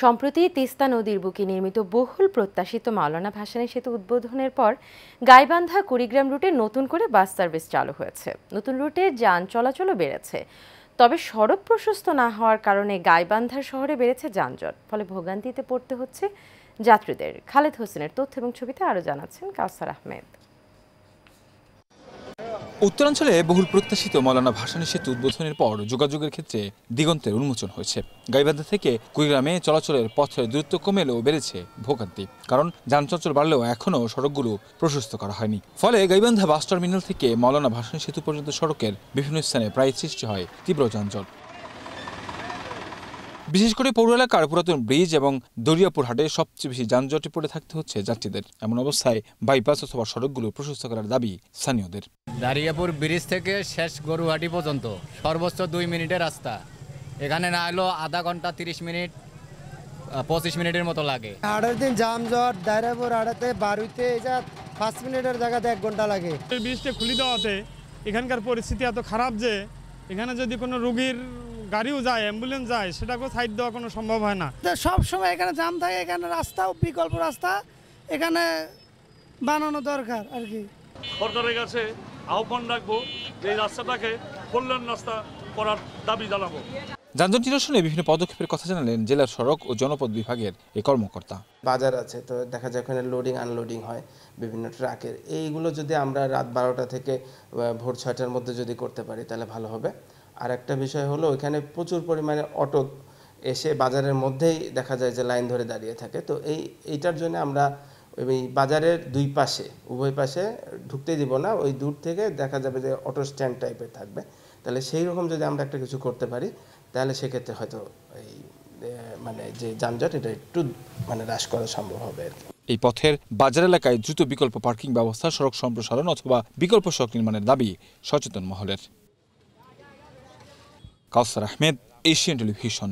সম্প্রতি তিস্তা নদীর বুকে নির্মিত বহুল প্রত্যাশিত মাওলানা ভাসানী সেতু উদ্বোধনের পর গাইবান্ধা কুড়িগ্রাম রুটে নতুন করে বাস সার্ভিস চালু হয়েছে। নতুন রুটে যান চলাচলও বেড়েছে। তবে সড়ক প্রশস্ত না হওয়ার কারণে গাইবান্ধার শহরে বেড়েছে যানজট, ফলে ভোগান্তিতে পড়তে হচ্ছে যাত্রীদের। খালেদ হোসেনের তথ্য এবং ছবিতে আরও জানাচ্ছেন কাউসার আহমেদ। উত্তরাঞ্চলে বহুল প্রত্যাশিত মাওলানা ভাসানী সেতু উদ্বোধনের পর যোগাযোগের ক্ষেত্রে দিগন্তের উন্মোচন হয়েছে। গাইবান্ধা থেকে কুড়িগ্রামে চলাচলের পথের দূরত্ব কমে এলেও বেড়েছে ভোগান্তি, কারণ যান চলাচল বাড়লেও এখনও সড়কগুলো প্রশস্ত করা হয়নি। ফলে গাইবান্ধা বাস টার্মিনাল থেকে মাওলানা ভাসানী সেতু পর্যন্ত সড়কের বিভিন্ন স্থানে প্রায় সৃষ্টি হয় তীব্র যানজট। বিশেষ করে পৌর এলাকার পুরাতন ব্রিজ এবং দরিয়াপুর হাটে সবচেয়ে বেশি যানজটে পড়ে থাকতে হচ্ছে যাত্রীদের। এমন অবস্থায় বাইপাস অথবা সড়কগুলো প্রশস্ত করার দাবি স্থানীয়দের। দরিয়াপুর ব্রিজ থেকে শেষ গরুহাটি পর্যন্ত সর্বোচ্চ 2 মিনিটের রাস্তা, এখানে না হলেও আধা ঘন্টা 30 মিনিট 25 মিনিটের মতো লাগে। হাটের দিন যানজট, দরিয়াপুর হাটেতে বারুইতে 5 মিনিটের জায়গাতে 1 ঘন্টা লাগে। ব্রিজটা খুলে দেওয়াতে এখানকার পরিস্থিতি এত খারাপ যে এখানে যদি কোনো রোগীর গাড়িও যায়, অ্যাম্বুলেন্স যায়, সেটাকেও সাইড দেওয়া কোনো সম্ভব হয় না। সব সময় এখানে জাম থাকে, এখানে রাস্তাও বিকল্প রাস্তা এখানে বানানো দরকার আর কি। সরকারের কাছে আহ্বান রাখবো যে এই রাস্তাটাকে কল্যাণ রাস্তা করার দাবি জানাবো। যানজট নিরসনে বিভিন্ন পদক্ষেপের কথা জানালেন জেলার সড়ক ও জনপথ বিভাগের এই কর্মকর্তা। বাজার আছে, তো দেখা যায় ওখানে লোডিং আনলোডিং হয় বিভিন্ন ট্রাকের। এইগুলো যদি আমরা রাত 12টা থেকে ভোর 6টার মধ্যে যদি করতে পারি তাহলে ভালো হবে। আর একটা বিষয় হলো ওইখানে প্রচুর পরিমাণে অটো এসে বাজারের মধ্যেই দেখা যায় যে লাইন ধরে দাঁড়িয়ে থাকে। তো এইটার জন্য আমরা ওই বাজারের দুই পাশে উভয় পাশে ঢুকতে দিব না, ওই দূর থেকে দেখা যাবে যে অটো স্ট্যান্ড টাইপের থাকবে। তাহলে সেই রকম যদি আমরা একটা কিছু করতে পারি তাহলে সেক্ষেত্রে হয়তো এই যে যানজট এটা একটু হ্রাস করা সম্ভব হবে আর কি। এই পথের বাজার এলাকায় দ্রুত বিকল্প পার্কিং ব্যবস্থা, সড়ক সম্প্রসারণ অথবা বিকল্প সড়ক নির্মাণের দাবি সচেতন মহলের। কাউসার আহমেদ, এশিয়ান টেলিভিশন।